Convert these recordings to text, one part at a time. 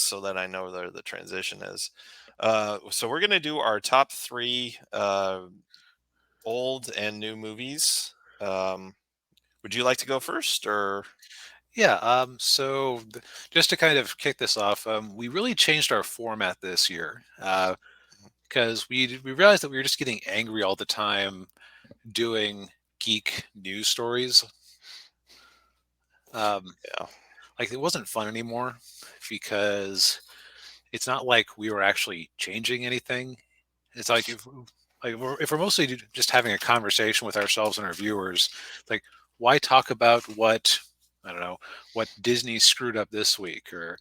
so that I know where the transition is. So we're gonna do our top three old and new movies. Would you like to go first, or Yeah, just to kind of kick this off, we really changed our format this year because we realized that we were just getting angry all the time doing geek news stories. Um, yeah, like it wasn't fun anymore because it's not like we were actually changing anything. It's like if we're mostly just having a conversation with ourselves and our viewers, like why talk about what I don't know what Disney screwed up this week or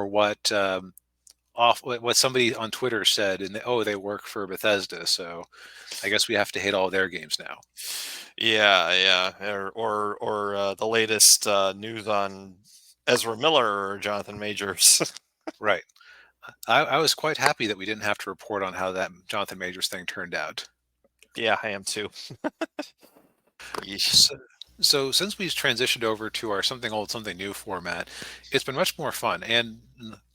what what somebody on Twitter said and oh they work for Bethesda, so I guess we have to hate all their games now. yeah, or the latest news on Ezra Miller or Jonathan Majors. Right. I was quite happy that we didn't have to report on how that Jonathan Majors thing turned out. Yeah, I am too. Yeesh. So, so since we've transitioned over to our something old, something new format, it's been much more fun. And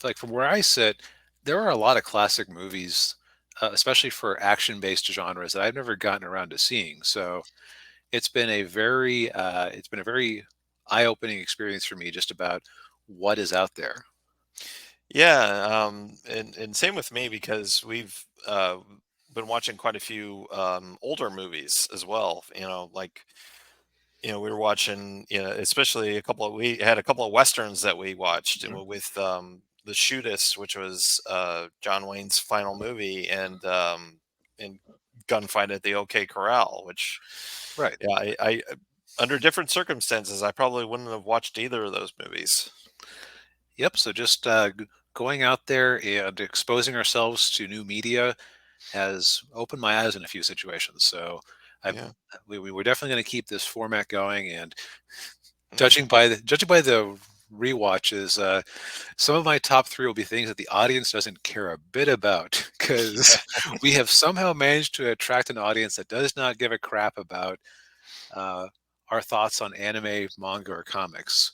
like from where I sit, there are a lot of classic movies, especially for action-based genres that I've never gotten around to seeing. So it's been a very eye-opening experience for me just about what is out there. Yeah, and same with me because we've been watching quite a few older movies as well. We were watching, especially we had a couple of westerns that we watched Mhm. with the Shootist, which was John Wayne's final movie, and Gunfight at the OK Corral, which Right. yeah, I under different circumstances I probably wouldn't have watched either of those movies. Yep. So just going out there and exposing ourselves to new media has opened my eyes in a few situations. So I Yeah. we were definitely going to keep this format going. And Mhm. judging by the rewatches, some of my top three will be things that the audience doesn't care a bit about because we have somehow managed to attract an audience that does not give a crap about uh, our thoughts on anime, manga, or comics.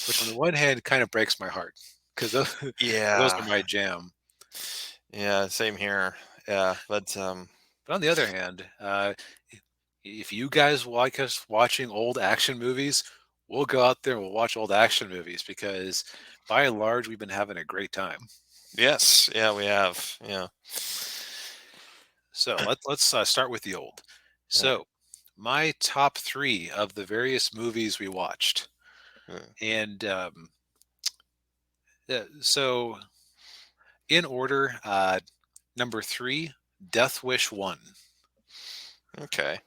Which, on the one hand, kind of breaks my heart because those are Yeah. my jam. Yeah, same here. Yeah, but But on the other hand, if you guys like us watching old action movies, we'll go out there and we'll watch old action movies because by and large, we've been having a great time. yes, yeah, we have. Yeah. So let's start with the old. All right. So my top three of the various movies we watched, Mm. and so in order, number three, Death Wish One. Okay.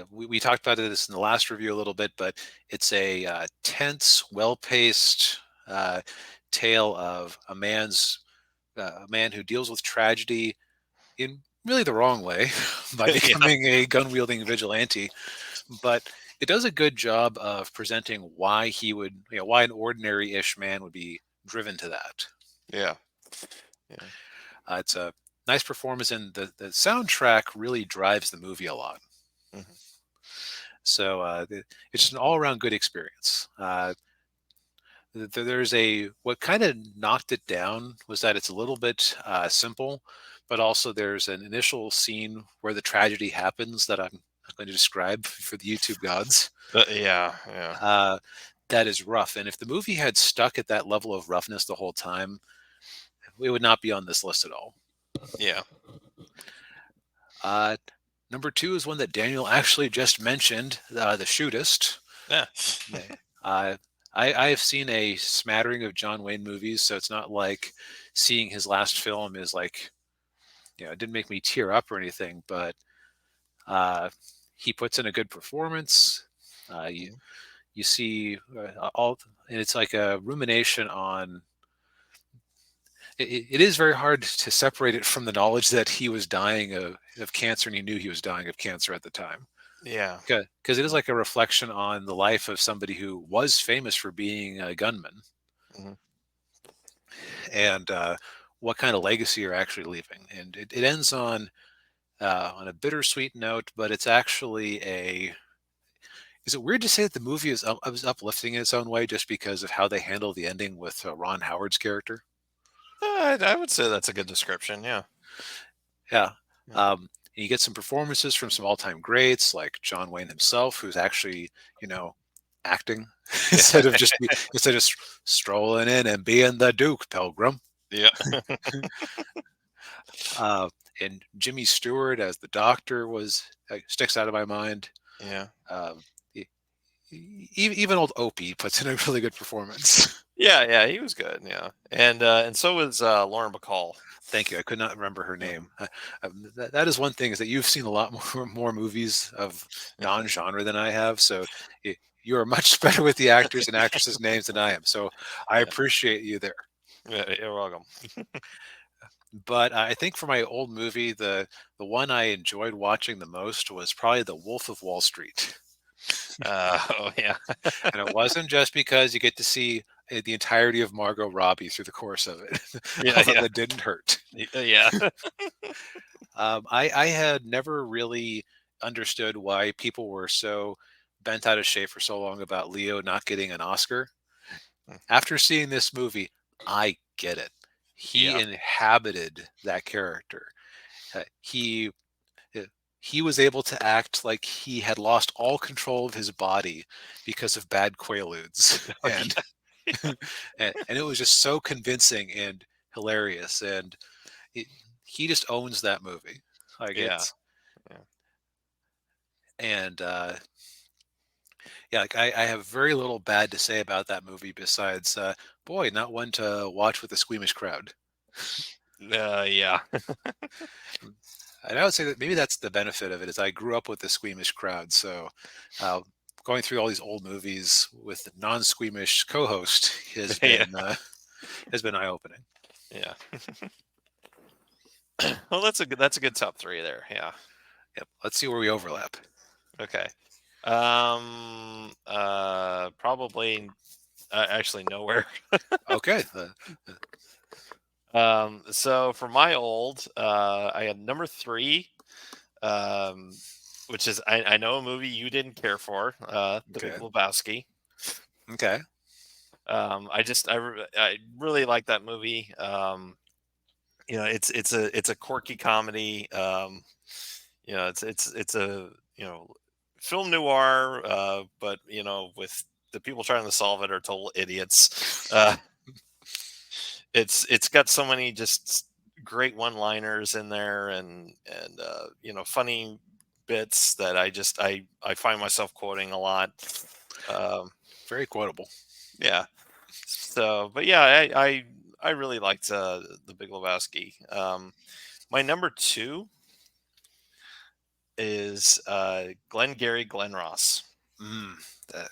We talked about this in the last review a little bit, but it's a tense, well-paced uh, tale of a man who deals with tragedy in really the wrong way by Yeah. becoming a gun-wielding vigilante. But it does a good job of presenting why why an ordinary-ish man would be driven to that. Yeah. Yeah. It's a nice performance, and the soundtrack really drives the movie a lot. Mhm. So it's just an all-around good experience. There's a what kind of knocked it down was that it's a little bit simple, but also there's an initial scene where the tragedy happens that I'm not going to describe for the YouTube gods. Yeah. Yeah. Uh, that is rough, and if the movie had stuck at that level of roughness the whole time, it would not be on this list at all. Yeah. Uh, Number two is one that Daniel actually just mentioned, the shootist. Yeah. Yeah. Uh, I have seen a smattering of John Wayne movies, so it's not like seeing his last film is like, it didn't make me tear up or anything, but uh, he puts in a good performance. Mhm. You see all, and it's like a rumination on. It is very hard to separate it from the knowledge that he was dying of cancer, and he knew he was dying of cancer at the time. Yeah. Because it is like a reflection on the life of somebody who was famous for being a gunman Mhm. and what kind of legacy you're actually leaving. And it ends on a bittersweet note, but it's actually Is it weird to say that the movie is uplifting in its own way just because of how they handle the ending with Ron Howard's character? I would say that's a good description. Yeah. Yeah. Yeah. You get some performances from some all-time greats like John Wayne himself, who's actually, you know, acting Yeah. instead of strolling in and being the Duke Pilgrim. Yeah. Uh, and Jimmy Stewart as the Doctor was sticks out of my mind. Yeah. Um, e- Even old Opie puts in a really good performance. Yeah. Yeah. He was good. Yeah. And so was Lauren Bacall. Thank you. I could not remember her Yeah. name. That is one thing is that you've seen a lot more movies of non-genre than I have, so you are much better with the actors and actresses' names than I am. So I Yeah. appreciate you there. Yeah. You're welcome. But I think for my old movie, the one I enjoyed watching the most was probably The Wolf of Wall Street. Oh yeah. And it wasn't just because you get to see the entirety of Margot Robbie through the course of it, Yeah. although Yeah. that didn't hurt. Yeah. I had never really understood why people were so bent out of shape for so long about Leo not getting an Oscar. After seeing this movie, I get it. He Yeah. inhabited that character. Uh, he uh, he was able to act like he had lost all control of his body because of bad quaaludes, Oh, and yeah. and it was just so convincing and hilarious. And it, he just owns that movie. Like Yeah. it's Yeah. and yeah, like I have very little bad to say about that movie besides, boy, not one to watch with a squeamish crowd. Yeah. And I would say that maybe that's the benefit of it is I grew up with a squeamish crowd, so uh, going through all these old movies with a non-squeamish co-host Yeah. has been eye-opening. Yeah. Well, that's a good top three there. Yeah. Yep. Let's see where we overlap. Okay. Probably actually nowhere. Okay. So for my old, I had number three, um, which is I know a movie you didn't care for, The Big Okay. Lebowski. Okay. I really like that movie. It's a quirky comedy. It's a film noir, but with the people trying to solve it are total idiots. It's got so many just great one-liners in there, and funny bits that I find myself quoting a lot. Um, Very quotable. yeah. So, but yeah, I really liked the Big Lebowski. My number two is Glenn Ross. Mm,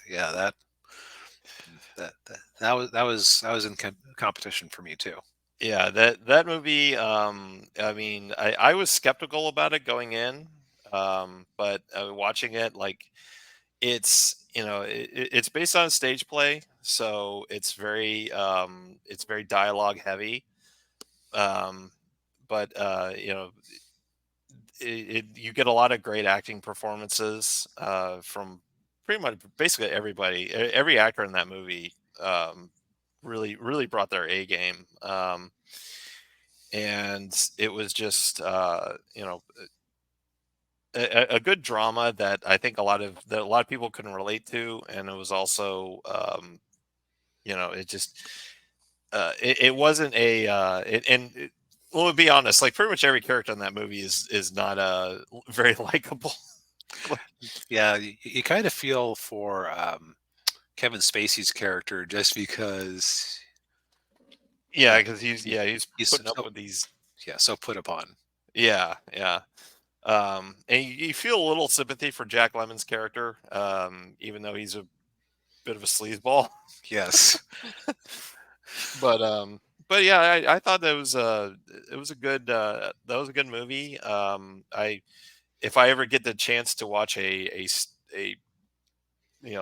yeah, that was in competition for me too. Yeah, that movie. I mean, I was skeptical about it going in, but watching it, like it's based on a stage play, so it's very dialogue heavy. Um, but you get a lot of great acting performances from pretty much basically everybody. Every actor in that movie really brought their A game. And it was just a good drama that I think a lot of people can relate to, and it was also it just it wasn't a well, to be honest, like pretty much every character in that movie is not very likable. Yeah, you kind of feel for Kevin Spacey's character just because Yeah, uh, because he's he's putting up so with these. so put upon. Yeah. And you feel a little sympathy for Jack Lemon's character, even though he's a bit of a sleazeball. Yes. But yeah, I thought it was a good that was a good movie. I If I ever get the chance to watch a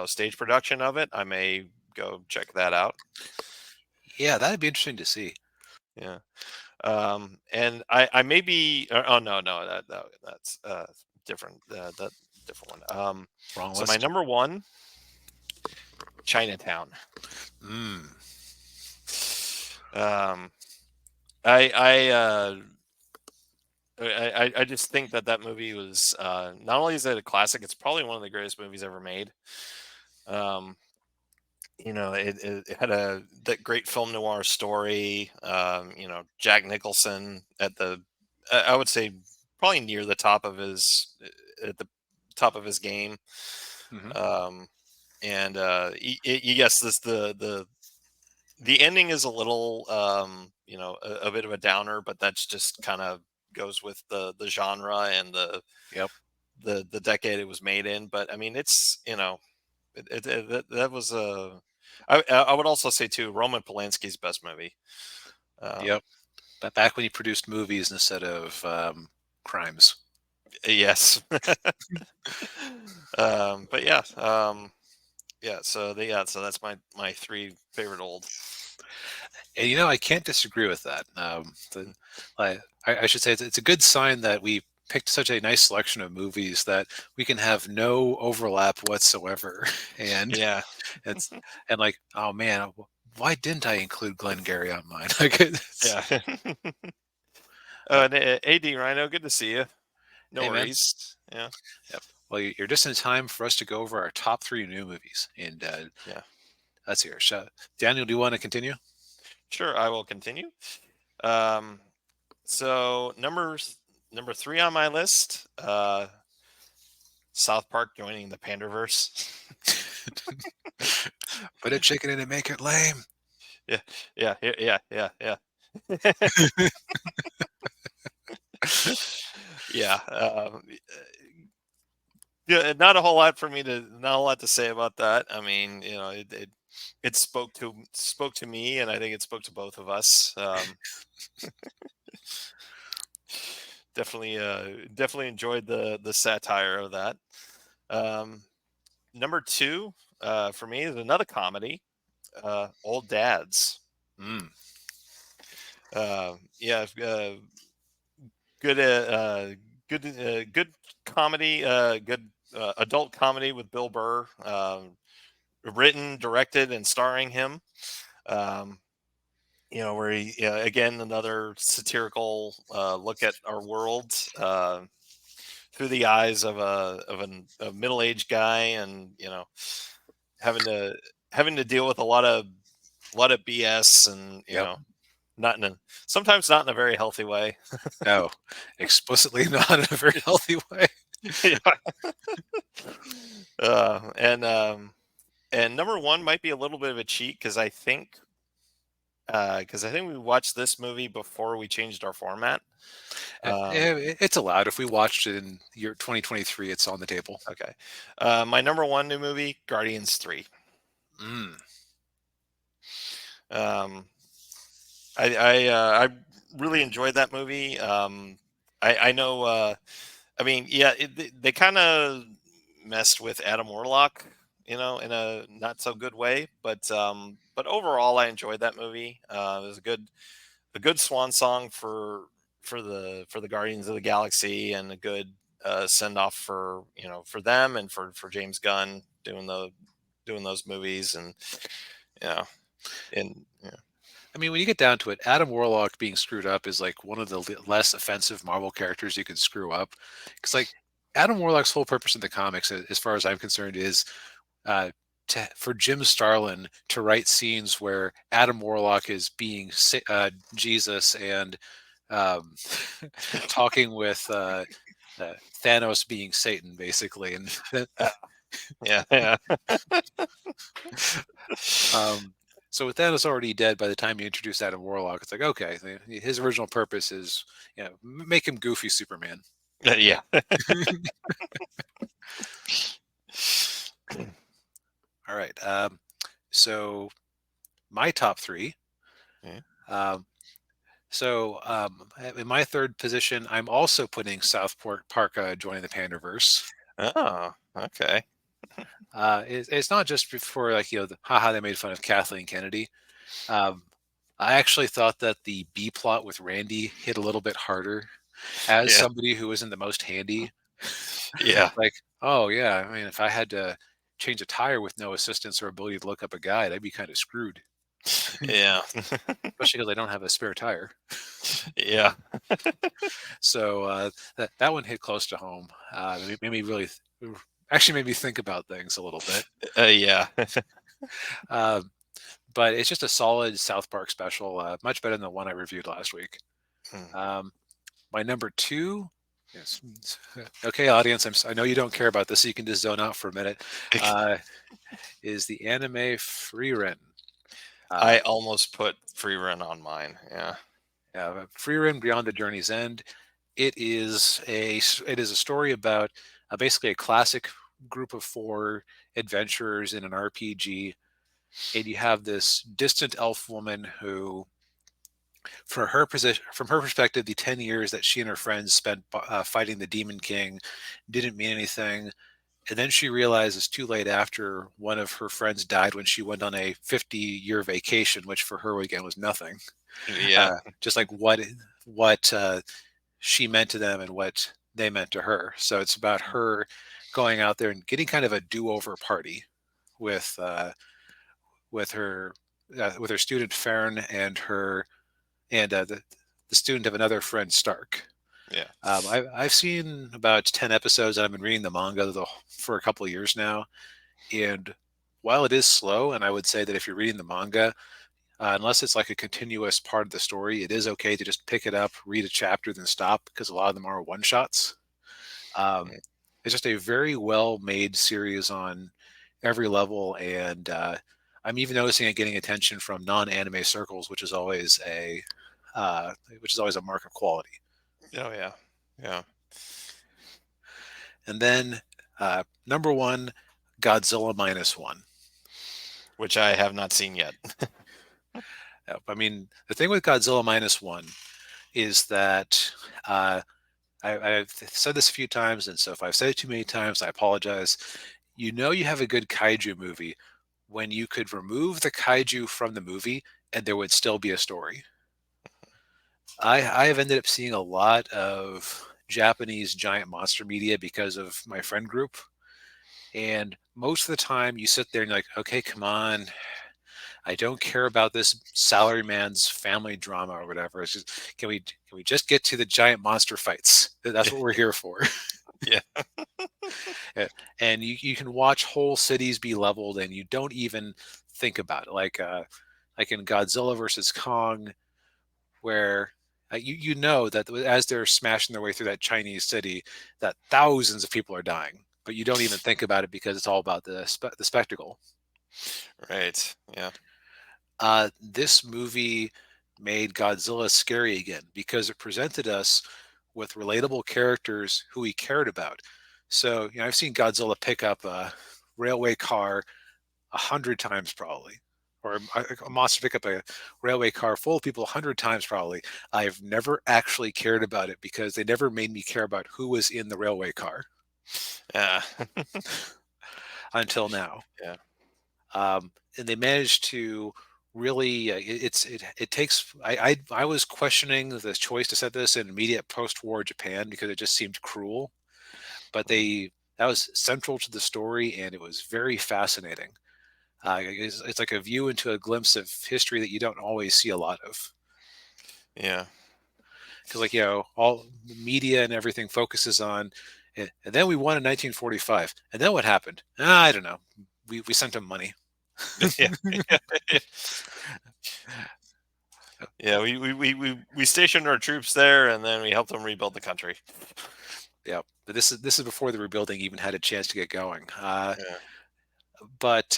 stage production of it, I may go check that out. Yeah, that'd be interesting to see. Yeah. And I may be. Oh no, that's different. different one. Wrong So my list. number one, Chinatown. Mm. Um, I I I just think that that movie was not only is it a classic, it's probably one of the greatest movies ever made. Um, it had a that great film noir story. Jack Nicholson at the I would say probably near the top of his at the top of his game. Hmm. Um, and yes, this the ending is a little a bit of a downer, but that's just kind of goes with the genre and Yep. the decade it was made in. But I mean, it's that was a. I would also say too, Roman Polanski's best movie. Um, Yep. But back when he produced movies instead of crimes. yes, but yeah, so that's my three favorite old. And I can't disagree with that. I should say it's a good sign that we picked such a nice selection of movies that we can have no overlap whatsoever. And Yeah, it's and like, oh man, why didn't I include Glengarry on mine? Like, yeah. uh, And, AD Rhino, good to see you. No hey man, worries. Yeah, yep. Well, you're just in time for us to go over our top three new movies, and yeah. let's hear. So, Daniel, do you want to continue? Sure, I will continue. Um, so number three on my list, South Park joining the Panderverse. Put a chicken in and make it lame. Yeah, yeah. Yeah, yeah. Not a whole lot for me to, not a lot to say about that. I mean, it spoke to me, and I think it spoke to both of us. Definitely enjoyed the satire of that. Um, Number two, for me is another comedy, Old Dads. Mm, Yeah, good, good comedy, good adult comedy with Bill Burr, written, directed, and starring him. Um, where he, again, another satirical look at our world through the eyes of a middle aged guy, and having to having to deal with a lot of BS, and yep. not in a sometimes not in a very healthy way. No, explicitly not in a very healthy way. Yeah. uh, and um, and number one might be a little bit of a cheat because I think we watched this movie before we changed our format. Um, It's allowed. If we watched it in year 2023, it's on the table. okay, my number one new movie, Guardians 3. Mm, Um, I really enjoyed that movie. I know. I mean, yeah, they kind of messed with Adam Warlock, in a not so good way. But overall, I enjoyed that movie. It was a good swan song for the Guardians of the Galaxy, and a good send off for them, and for James Gunn doing those movies, and you know and I mean, when you get down to it, Adam Warlock being screwed up is like one of the less offensive Marvel characters you could screw up. Because like Adam Warlock's whole purpose in the comics, as far as I'm concerned, is uh, for Jim Starlin to write scenes where Adam Warlock is being Jesus and um, talking with Thanos being Satan, basically. And uh, yeah, yeah. um, so with Thanos already dead by the time you introduce Adam Warlock, it's like, okay, his original purpose is, make him goofy Superman. Yeah. All right. So my top three. Yeah. Um, in my third position, I'm also putting South Park joining the Panderverse. Oh, okay. It's not just for like haha they made fun of Kathleen Kennedy. Um, I actually thought that the B plot with Randy hit a little bit harder as Yeah. somebody who isn't the most handy. Yeah. Like, oh yeah, I mean, if I had to change a tire with no assistance or ability to look up a guide, I'd be kind of screwed. Yeah. Especially because I don't have a spare tire. Yeah. So that one hit close to home. Made me really, actually made me think about things a little bit. Yeah. Uh, but it's just a solid South Park special, much better than the one I reviewed last week. Hmm. Um, my number two, yes, okay, audience, I know you don't care about this, so you can just zone out for a minute. Uh, is the anime Free Run. I Uh, almost put Free Run on mine. Yeah. Free Run Beyond the Journey's End. It is a story about basically a classic group of four adventurers in an RPG, and you have this distant elf woman who, from her perspective, the 10 years that she and her friends spent fighting the Demon King didn't mean anything. And then she realizes too late after one of her friends died when she went on a 50-year vacation, which for her again was nothing. Yeah. Just like what she meant to them and what they meant to her. So it's about her going out there and getting kind of a do-over party with with her student Farron and her and the student of another friend Stark. Yeah. I've seen about 10 episodes. And I've been reading the manga for a couple of years now, and while it is slow, and I would say that if you're reading the manga, unless it's like a continuous part of the story, it is okay to just pick it up, read a chapter, then stop because a lot of them are one shots. Um, Mm. it's just a very well made series on every level, and I'm even noticing it getting attention from non anime circles, which is always a mark of quality. Oh yeah. Yeah. And then number one, Godzilla minus one. Which I have not seen yet. I mean, the thing with Godzilla minus one is that I've said this a few times, and so if I've said it too many times, I apologize. You know, you have a good kaiju movie when you could remove the kaiju from the movie and there would still be a story. I have ended up seeing a lot of Japanese giant monster media because of my friend group. And most of the time you sit there and you're like, okay, come on. I don't care about this salaryman's family drama or whatever. It's just, can we just get to the giant monster fights? That's what we're here for. Yeah. And you can watch whole cities be leveled and you don't even think about it. Like in Godzilla versus Kong, where you know that as they're smashing their way through that Chinese city, that thousands of people are dying, but you don't even think about it because it's all about the spectacle. Right. Yeah. This movie made Godzilla scary again because it presented us with relatable characters who we cared about. So, I've seen Godzilla pick up a railway car 100 times probably, or a monster pick up a railway car full of people 100 times probably. I've never actually cared about it because they never made me care about who was in the railway car Yeah. until now. Yeah. And they managed to really it takes I was questioning the choice to set this in immediate post-war Japan because it just seemed cruel, but Mhm. that was central to the story and it was very fascinating. It's like a view into a glimpse of history that you don't always see a lot of, Yeah. because all the media and everything focuses on and then we won in 1945 and then what happened. I don't know, we sent them money. Yeah. Yeah. We stationed our troops there, and then we helped them rebuild the country. Yeah, but this is before the rebuilding even had a chance to get going. Yeah. But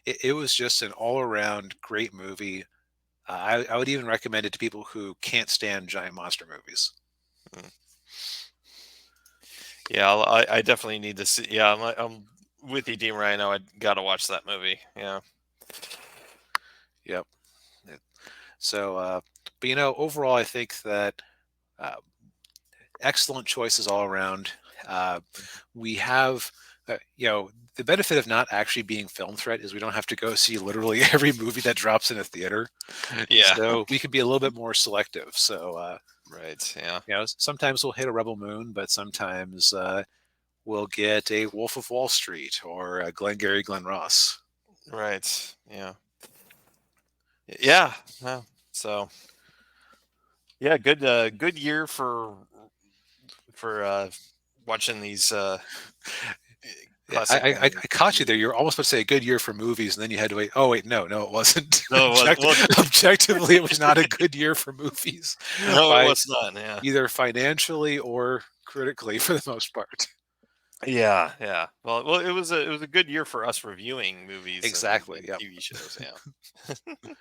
it was just an all around great movie. I would even recommend it to people who can't stand giant monster movies. Mm. Yeah. I definitely need to see. Yeah. I'm with you, Deemer. I know I got to watch that movie. Yeah. Yep. So, but overall, I think that uh, excellent choices all around. Uh, we have, the benefit of not actually being film threat is we don't have to go see literally every movie that drops in a theater. Yeah. So we can be a little bit more selective. So, Right. Yeah. Sometimes we'll hit a Rebel Moon, but sometimes we'll get a Wolf of Wall Street or a Glengarry Glen Ross. Right. Yeah. Yeah. Yeah. So yeah, good year for watching these Yeah, classic I caught you there. movies. You're almost about to say a good year for movies, and then you had to wait. Oh wait, no, it wasn't. No, it was well. Objectively, it was not a good year for movies, No, it by was not. Yeah. either financially or critically, for the most part. Yeah. Yeah. Well, it was a good year for us reviewing movies and Exactly. and Yep. TV shows. Yeah.